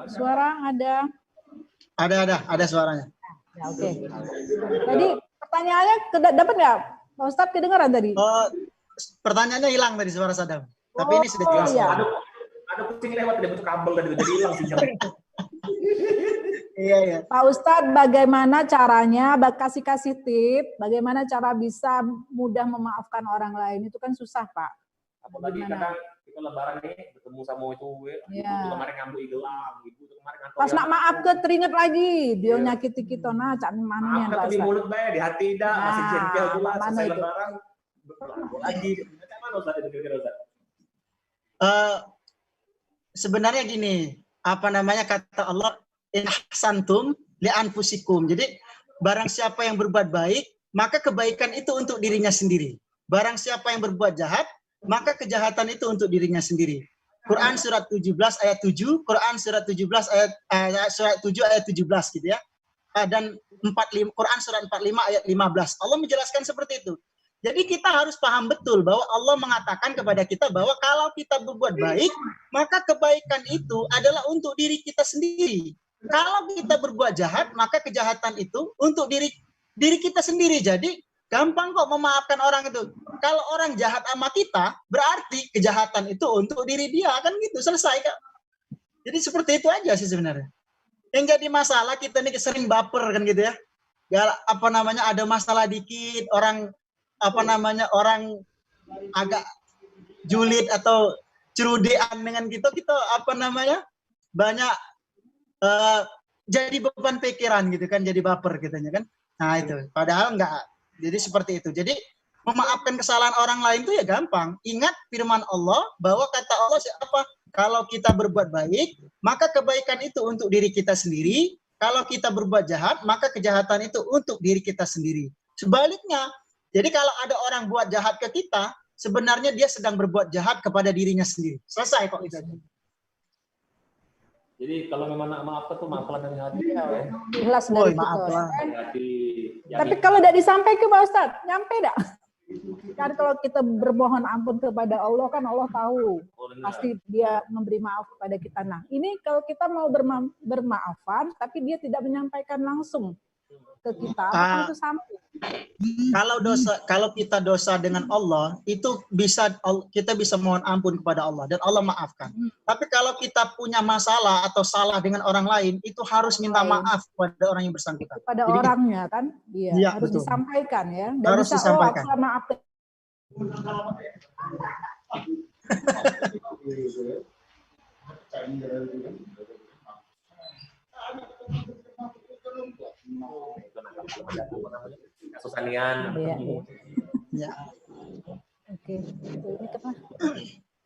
Suara ada. Ada suaranya. Ya, oke. Tadi pertanyaannya dapat nggak? Pak Ustadz kedengaran tadi? Pertanyaannya hilang tadi suara Sadam. Tapi ini sudah jelas. Iya. Ada kucing lewat, dia butuh kabel tadi, jadi hilang sinyal. Iya. Pak Ustadz, bagaimana caranya, kasih tip, bagaimana cara bisa mudah memaafkan orang lain? Itu kan susah, Pak. Apalagi kadang kita lebaran nih, ketemu sama itu, ibu kemarin ngambuk gelang, ibu kemarin ngantuk. Pas nak maaf ke teringat lagi, dia nyakiti kita, nah, cak mana maaf di mulut bay, di hati tidak, masih jengkel pula, selesai itu? lebaran, lagi. Mana Ustaz itu kira-kira Ustaz? Sebenarnya gini, kata Allah, in ahsantum li anfusikum. Jadi barang siapa yang berbuat baik, maka kebaikan itu untuk dirinya sendiri. Barang siapa yang berbuat jahat, maka kejahatan itu untuk dirinya sendiri. Quran surat 17 ayat 7, Quran surat 17 surat 7 ayat 17 gitu ya. Dan 45, Quran surat 45 ayat 15. Allah menjelaskan seperti itu. Jadi kita harus paham betul bahwa Allah mengatakan kepada kita bahwa kalau kita berbuat baik, maka kebaikan itu adalah untuk diri kita sendiri. Kalau kita berbuat jahat, maka kejahatan itu untuk diri kita sendiri. Jadi gampang kok memaafkan orang itu. Kalau orang jahat sama kita, berarti kejahatan itu untuk diri dia, kan gitu, selesai Kak. Jadi seperti itu aja sih sebenarnya. Yang jadi masalah kita nih sering baper kan gitu ya. Ada masalah dikit, orang agak julid atau cerudean dengan kita banyak jadi beban pikiran gitu kan, jadi baper kitanya kan. Nah itu, padahal enggak. Jadi seperti itu. Jadi memaafkan kesalahan orang lain itu ya gampang. Ingat firman Allah bahwa kata Allah kalau kita berbuat baik, maka kebaikan itu untuk diri kita sendiri. Kalau kita berbuat jahat, maka kejahatan itu untuk diri kita sendiri. Sebaliknya, jadi kalau ada orang buat jahat ke kita, sebenarnya dia sedang berbuat jahat kepada dirinya sendiri. Selesai kok itu. Jadi kalau memang nak maafkan tuh maaflah dari hati. Ikhlas dari maaflah. Tapi kalau tidak disampaikan Pak Ustadz, nyampe tidak? Kan kalau kita bermohon ampun kepada Allah, kan Allah tahu. Pasti dia memberi maaf kepada kita. Nah, ini kalau kita mau bermaafan, tapi dia tidak menyampaikan langsung ke kita, apakah itu sampai? Kalau kita dosa dengan Allah, itu kita bisa mohon ampun kepada Allah dan Allah maafkan. Tapi kalau kita punya masalah atau salah dengan orang lain, itu harus minta maaf kepada orang yang bersangkutan. Pada orangnya kan, iya, harus betul. Disampaikan ya. Dan harus bisa, disampaikan. Maaf. Susanian. Iya, Ya. Oke. Ini apa?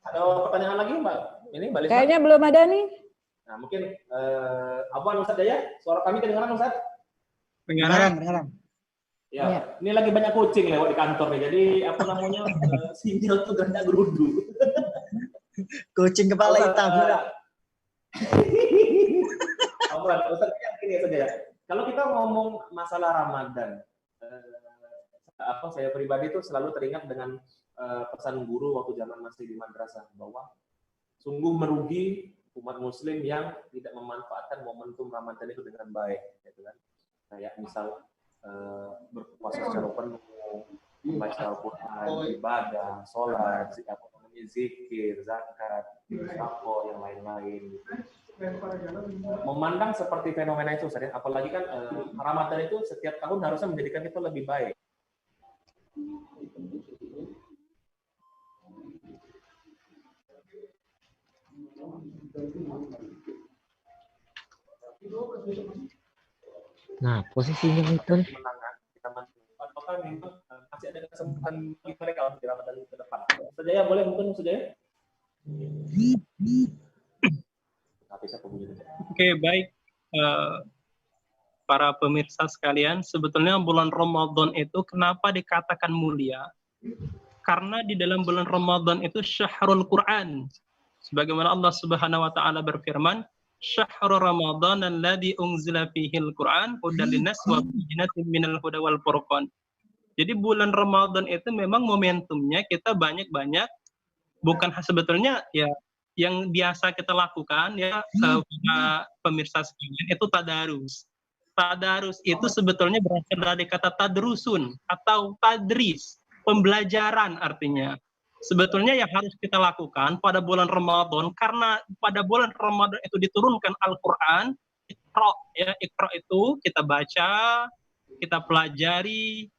Ada pertanyaan lagi Mbak? Ini Mbak Lisa? Kayaknya belum ada nih. Nah mungkin Afwan Ustadz Jaya, suara kami kedengaran Ustadz? Dengaran. Ya, Ya. ini lagi banyak kucing lewat di kantor nih, jadi apa namanya sinyal tuh ganda gerudu. Kucing kepala hitam. Afwan, Ustadz gini saja ya. Kalau kita ngomong masalah Ramadan, saya pribadi tuh selalu teringat dengan pesan guru waktu zaman masih di madrasah bahwa sungguh merugi umat muslim yang tidak memanfaatkan momentum Ramadan itu dengan baik, gitu kan? Kayak misal berpuasa secara penuh, membaca Al-Quran, ibadah, sholat, zikir, zakat, sodaqah, yang lain-lain. Memandang seperti fenomena itu, Ustaz, apalagi kan Ramadan itu setiap tahun harusnya menjadikan kita lebih baik. Nah, posisinya itu Apakah memang masih ada kesempatan bagi mereka untuk di Ramadan ke depan? Sejaya boleh mungkin Sejaya? Oke, baik. Para pemirsa sekalian, sebetulnya bulan Ramadan itu kenapa dikatakan mulia? Karena di dalam bulan Ramadan itu syahrul Quran. Sebagaimana Allah Subhanahu wa taala berfirman, "Syahrul Ramadan alladzi unzila fihil Quran hudan linnas wa bayyinatin minal huda wal furqan." Jadi bulan Ramadan itu memang momentumnya kita banyak-banyak, bukan sebetulnya ya yang biasa kita lakukan ya pemirsa sekalian itu tadarus. Tadarus itu sebetulnya berasal dari kata tadrusun atau tadris, pembelajaran artinya. Sebetulnya yang harus kita lakukan pada bulan Ramadan, karena pada bulan Ramadan itu diturunkan Al-Quran, Iqra itu kita baca, kita pelajari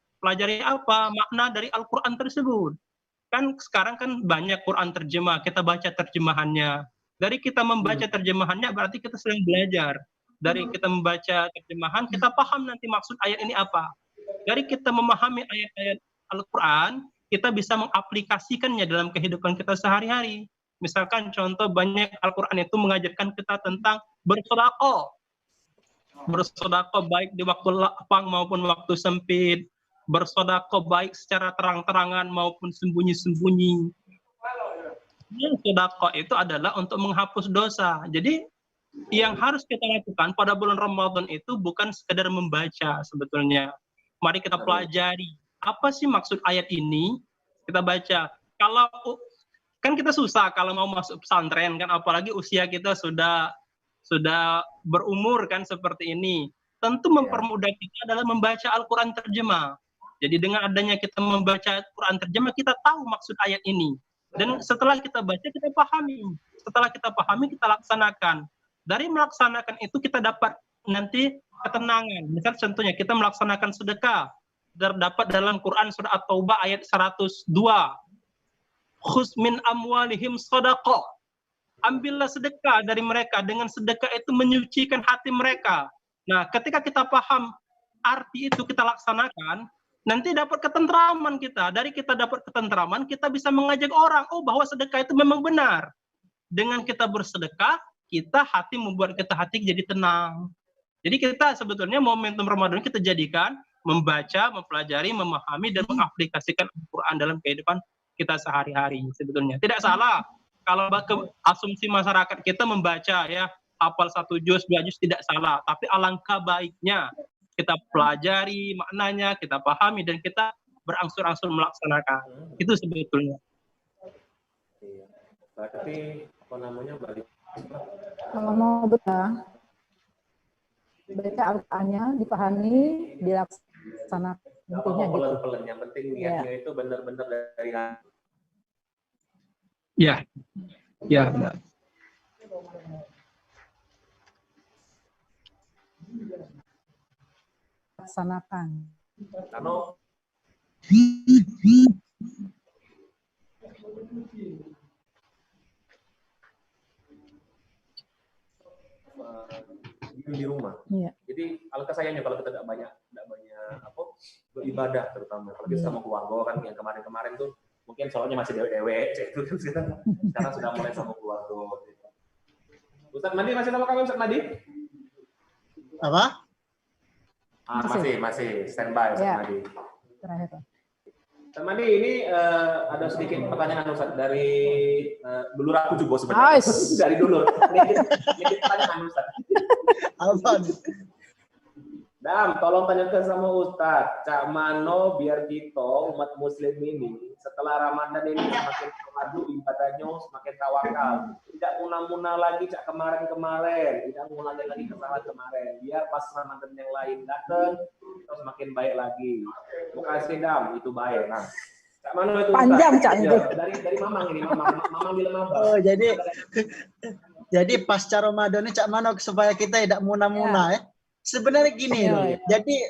apa? Makna dari Al-Quran tersebut. Kan sekarang kan banyak Quran terjemah, kita baca terjemahannya. Dari kita membaca terjemahannya berarti kita sedang belajar. Dari kita membaca terjemahan, kita paham nanti maksud ayat ini apa. Dari kita memahami ayat-ayat Al-Quran, kita bisa mengaplikasikannya dalam kehidupan kita sehari-hari. Misalkan contoh banyak Al-Quran itu mengajarkan kita tentang bersedekah. Bersedekah baik di waktu lapang maupun waktu sempit. Bersedekah baik secara terang-terangan maupun sembunyi-sembunyi. Sedekah itu adalah untuk menghapus dosa. Jadi yang harus kita lakukan pada bulan Ramadan itu bukan sekedar membaca sebetulnya. Mari kita pelajari. Apa sih maksud ayat ini? Kita baca. Kalau kan kita susah kalau mau masuk pesantren kan, apalagi usia kita sudah berumur kan seperti ini. Tentu mempermudah kita adalah membaca Al-Quran terjemah. Jadi dengan adanya kita membaca Al-Quran terjemah, kita tahu maksud ayat ini. Dan setelah kita baca, kita pahami. Setelah kita pahami, kita laksanakan. Dari melaksanakan itu kita dapat nanti ketenangan. Misal contohnya kita melaksanakan sedekah. Terdapat dalam Quran surah At-Taubah ayat 102. Khuz min amwalihim shadaqah. Ambillah sedekah dari mereka. Dengan sedekah itu menyucikan hati mereka. Nah, ketika kita paham arti itu kita laksanakan, nanti dapat ketentraman kita. Dari kita dapat ketentraman, kita bisa mengajak orang, bahwa sedekah itu memang benar. Dengan kita bersedekah, hati membuat kita hati jadi tenang. Jadi kita sebetulnya momentum Ramadan kita jadikan membaca, mempelajari, memahami, dan mengaplikasikan Al-Quran dalam kehidupan kita sehari-hari sebetulnya. Tidak salah kalau asumsi masyarakat kita membaca ya, hafal 1 juz, 2 juz tidak salah. Tapi alangkah baiknya kita pelajari maknanya, kita pahami, dan kita berangsur-angsur melaksanakan. Itu sebetulnya. Iya. Berarti apa namanya balik? Kalau mau baca Al-Qur'annya, dipahami, dilaksanakan. Intinya gitu. Pelan-pelan, yang penting niatnya itu benar-benar dari hati. Ya, ya benar. Laksanakan. Karena di rumah. Iya. Jadi alangkah sayangnya kalau kita tidak banyak apa beribadah, terutama kalau kita sama keluarga kan, yang kemarin-kemarin tuh mungkin soalnya masih dewe-dewe, itu sekarang sudah mulai sama keluarga. Ustaz Madi masih sama kami, Ustaz Madi? Apa? Masih standby, Ustaz Ya. Madi. Terakhir. Ustaz Madi, ini ada sedikit pertanyaan Ustaz dari dulur aku juga sebenarnya. Dari dulur. Ini pertanyaan Ustaz. Apa? Dam, tolong tanyakan sama Ustaz, cak mano biar kita umat muslim ini setelah Ramadan ini semakin maju ibadahnya, semakin tawakal. Tidak muna-muna lagi cak kemarin-kemarin, tidak mengulangi lagi kesalahan kemarin. Biar pas Ramadan yang lain datang, kita semakin baik lagi. Makasih Dam, itu baik. Nah, cak mano itu Panjang Ustaz? cak itu. Dari Mamang ini, Mamang di Lemabang. Oh, jadi pasca Ramadan ini cak mano supaya kita tidak muna-muna ya. Sebenarnya gini loh. Jadi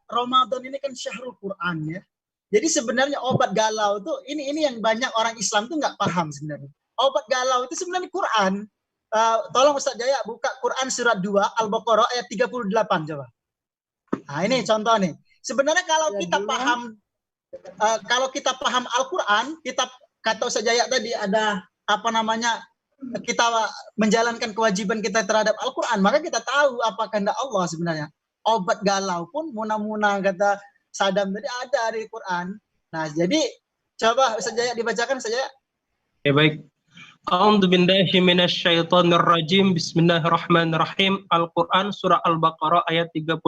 Ramadan ini kan syahrul Quran ya. Jadi sebenarnya obat galau tuh ini yang banyak orang Islam tuh nggak paham sebenarnya. Obat galau itu sebenarnya Quran. Tolong Ustaz Jaya buka Quran surat 2 Al-Baqarah ayat 38 coba. Nah, ini contoh nih. Sebenarnya kalau kita paham Al-Quran, kita kata Ustaz Jaya tadi ada apa namanya, kita menjalankan kewajiban kita terhadap Al-Quran, maka kita tahu apa kehendak Allah sebenarnya. Obat galau pun muna-muna kata Sadam tadi ada di Quran. Nah, jadi coba Ustaz Jaya dibacakan saja. Ya baik. A'udzu billahi minasyaitonir rajim. Bismillahirrahmanirrahim. Al-Qur'an surah Al-Baqarah ayat 38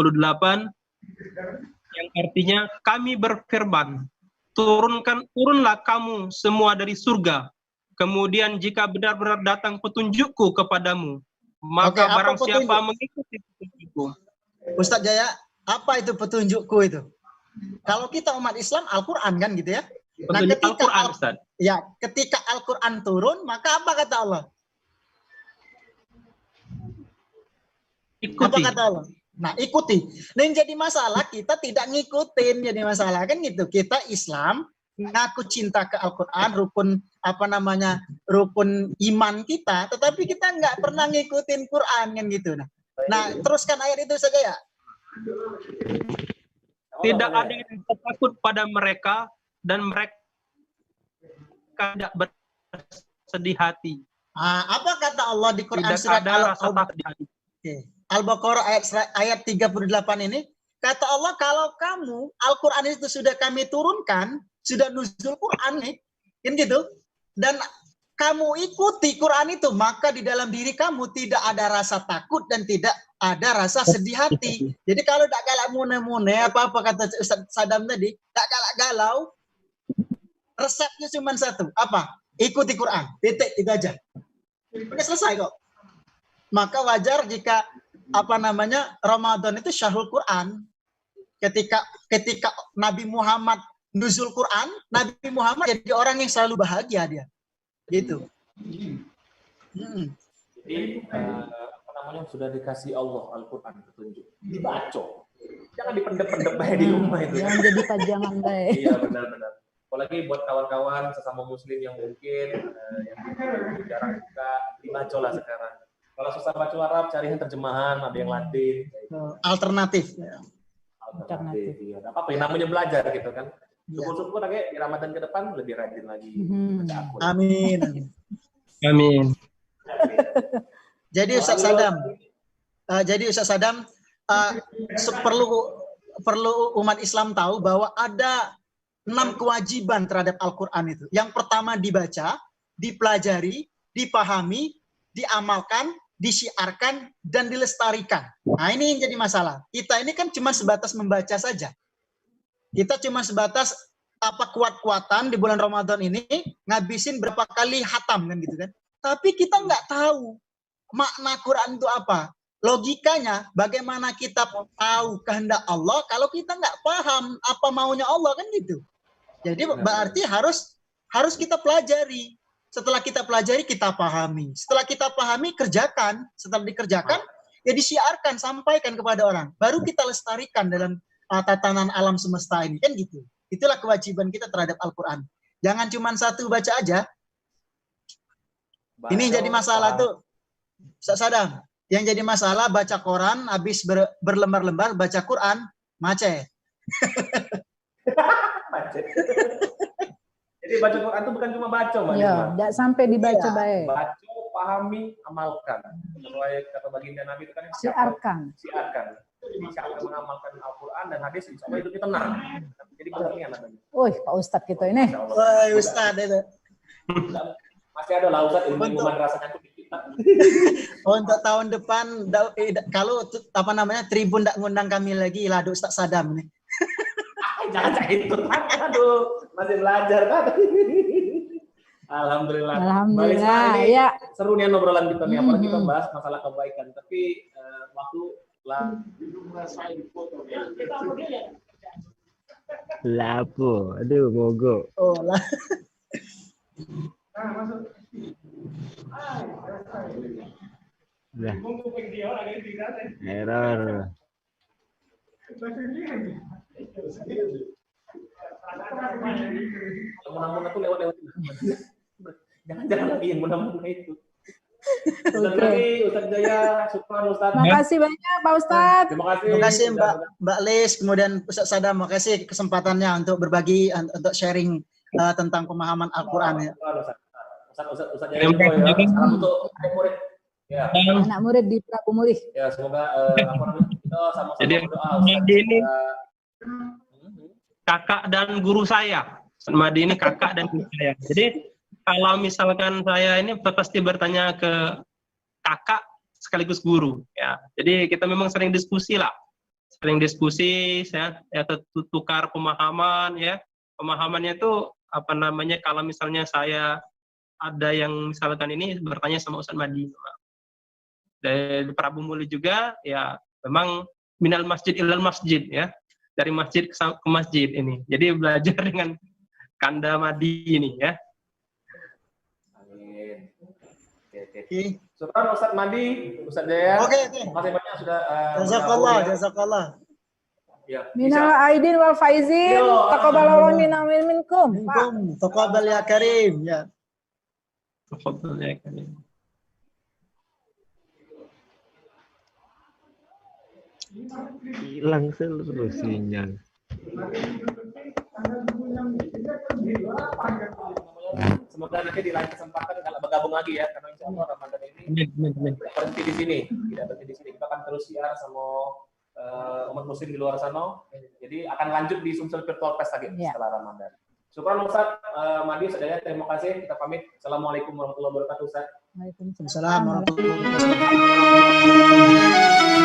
yang artinya kami berfirman, turunlah kamu semua dari surga. Kemudian jika benar-benar datang petunjukku kepadamu, maka barang siapa mengikuti petunjukku. Ustaz Jaya, apa itu petunjukku itu? Kalau kita umat Islam, Al-Quran kan gitu ya? Nah, ketika Al-Quran turun, maka apa kata Allah? Ikuti. Apa kata Allah? Nah, ikuti. Nah, yang jadi masalah kita tidak ngikutin, jadi masalah kan gitu. Kita Islam ngaku cinta ke Al-Quran, rukun iman kita, tetapi kita nggak pernah ngikutin Quran kan gitu. Nah, teruskan ayat itu saja ya. Tidak ada yang takut pada mereka dan mereka tidak bersedih hati. Apa kata Allah di Quran surat Al-Baqarah ayat 38 ini? Kata Allah, kalau kamu Al-Quran itu sudah kami turunkan, sudah nuzul Quran nih, kan gitu, dan kamu ikuti Quran itu, maka di dalam diri kamu tidak ada rasa takut dan tidak ada rasa sedih hati. Jadi kalau tak galak mune-mune, apa kata Ustaz Sadam tadi, tak galak galau, resepnya cuma satu, apa? Ikuti Quran, titik, itu aja. Udah selesai kok. Maka wajar jika Ramadan itu syahrul Quran. Ketika Nabi Muhammad nuzul Quran, Nabi Muhammad jadi orang yang selalu bahagia dia. Gitu. Jadi sudah dikasih Allah Al-Quran petunjuk, dibaca. Jangan dipendep-pendep di rumah itu. Jangan jadi pajangan baik. Iya, benar-benar. Apalagi buat kawan-kawan sesama muslim yang mungkin yang jarang buka, dibacalah sekarang. Kalau susah baca Arab, cari yang terjemahan, ada yang Latin. Alternatif. Iya, apa yang namanya belajar gitu kan. Syukur-syukur lagi di Ramadan ke depan lebih rajin lagi. Amin. Amin. Jadi Ustaz Sadam, perlu umat Islam tahu bahwa ada 6 kewajiban terhadap Al-Quran itu. Yang pertama dibaca, dipelajari, dipahami, diamalkan, disiarkan, dan dilestarikan. Nah, ini yang jadi masalah. Kita ini kan cuma sebatas membaca saja. Kita cuma sebatas kuat-kuatan di bulan Ramadan ini, ngabisin berapa kali hatam kan gitu kan. Tapi kita nggak tahu makna Quran itu apa. Logikanya, bagaimana kita tahu kehendak Allah kalau kita nggak paham apa maunya Allah kan gitu. Jadi berarti harus kita pelajari. Setelah kita pelajari, kita pahami. Setelah kita pahami, kerjakan. Setelah dikerjakan, ya disiarkan, sampaikan kepada orang. Baru kita lestarikan dalam tatanan alam semesta ini. Kan gitu. Itulah kewajiban kita terhadap Al-Quran. Jangan cuma satu baca aja. Ini jadi masalah tuh. Ustaz Sadam, Yang jadi masalah baca koran, habis berlembar-lembar baca Quran, macet. Macet. Jadi baca Quran itu bukan cuma baca, Mbak. Ya, tidak sampai dibaca Iya. baik. Baca, pahami, amalkan. Sesuai kata baginda Nabi itu kan yang Siarkan. siarkan. Siapa yang mengamalkan Al-Quran dan hadis, insya Allah hidupnya tenang. Jadi benar namanya. Wih, Pak Ustadz kita ini. Insya Allah. Wah, Ustaz itu. Masih ada lah Ustaz ilmu-ilmuan rasanya tuh di kita. Untuk tahun depan kalau apa namanya Tribun tidak ngundang kami lagi lah Ustaz Sadam nih. Jangan cak itu. Aduh, masih belajar kan. Alhamdulillah. Alhamdulillah. Mbak Lisna, ini Ya, seru nih obrolan kita nih. Apalagi kita bahas masalah kebaikan. Tapi waktu lah. Lapo, aduh mogok. Oh lah. Lah. Error. Muna-muna tuh lewat-lewat. Jangan lagi yang muna-muna itu. Ustaz Oke. lagi, Ustaz Jaya, syukran Ustaz. terima kasih banyak Pak Ustadz. Terima kasih. Terima kasih Mbak Lis, kemudian Ustaz Sadam, terima kasih kesempatannya untuk berbagi, untuk sharing tentang pemahaman Al-Quran ya. Ustaz Jaya juga ya. Salam untuk adik murid. Ya. Anak murid di Prabu Murih. Ya, semoga apa namanya? Kita sama-sama Jadi, berdoa Madi ini Semoga- kakak dan guru saya. Ustaz Madi ini kakak dan guru saya. Jadi kalau misalkan saya ini pasti bertanya ke kakak sekaligus guru ya. Jadi kita memang sering diskusi lah. Sering diskusi ya tukar pemahaman ya. Pemahamannya itu apa namanya kalau misalnya saya ada yang misalkan ini bertanya sama Ustaz Madi. Dari Prabu Muli juga ya memang minal masjid ilal masjid ya. Dari masjid ke masjid ini. Jadi belajar dengan Kanda Madi ini ya. Amin. Oke. Oke. Syukran Ustaz Madi, Ustaz Jaya. Oke. Terima kasih banyak sudah Jazakallah, bergabung ya. jazakallah. Ya. Minal aidin wal faizin. Yo, Taqabbalallahu minna wa minkum. Pak. Minkum, taqabbal ya Karim ya. Tafadhol ya Karim. Hilang terus sinyal. Semoga nanti di lain kesempatan kalau bergabung lagi ya, karena insya Allah Ramadan ini tidak berhenti di sini, tidak berhenti di sini. Kita akan terus siar sama umat muslim di luar sana. Jadi akan lanjut di Sumsel Virtual Fest lagi Ya. setelah Ramadan. Syukran Ustaz Madi, Ustaz Jaya, terima kasih. Kita pamit. Assalamualaikum warahmatullahi wabarakatuh Ustaz. Waalaikumsalam. Assalamualaikum warahmatullahi wabarakatuh.